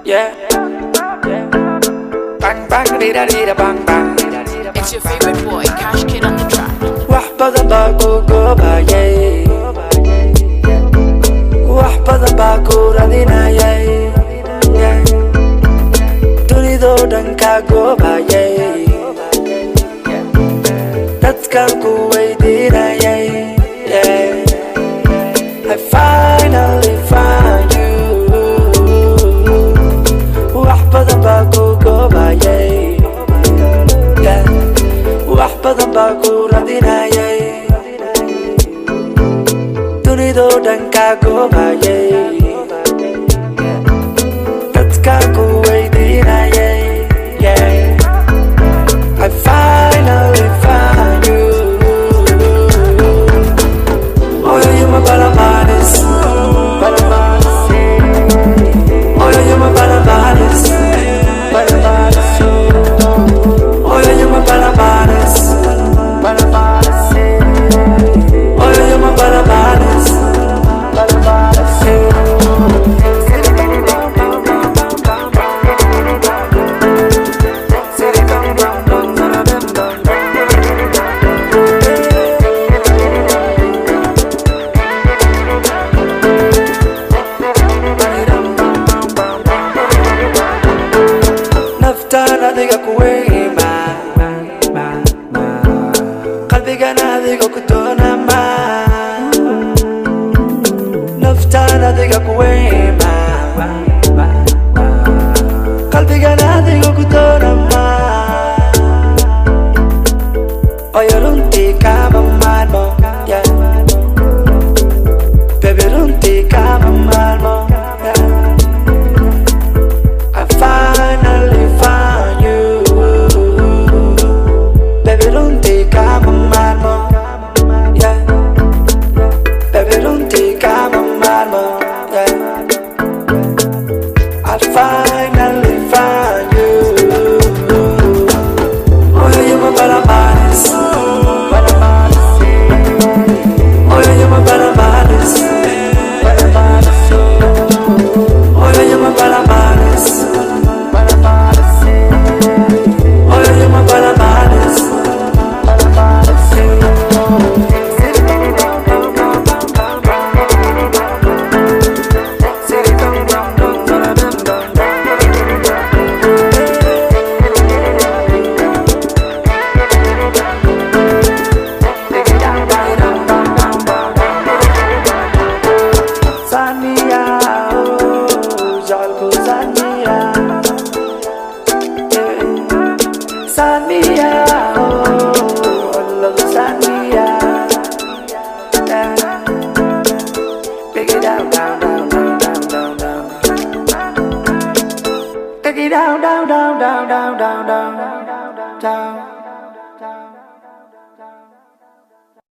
yeah. Bang bang di da bang bang. It's your favorite boy, Cash Kid on the track. Wax badan baa ku goobayay, wax badan baa ku radinayay, yeah. Dunidoo dhan kaa goobayay, dadkan ku weydiinayay, yeah. I finally found you. Wax badan baa ku goobayay, yeah. Wax badan baa ku radinayay, dunidoo dhan kaa goobayay, dadkan ku weydiinayay, yeah. I finally found you. Oh, you're my balamanis, balamanis. Oh, you're my balamanis, balamanis. Oh, you're my balamanis, balamanis. Oh, you're my balamanis, balamanis. Naftaan adiga ku weyma, qalbigana adiga ku doonama. Naftaan adiga ku weyma, qalbigana adiga ku doonama. Oyo runtii kama maarmo, yeah. Baby runtii kama maarmo, yeah. I finally found you. Baby runtii kama maarmo, yeah. Baby runtii kama maarmo, yeah. I finally found you. Oh, you're my balamanis, balamanis. Oh, you're my balamanis, balamanis. Oh, you're my balamanis, balamanis. Oh, you're my balamanis, balamanis. Sania, oh, jalko Sania, yeah. Sania, oh, I love Sania, yeah. Take it down, down, down, down, down, down, down. Take it down, down, down, down, down, down, down, down.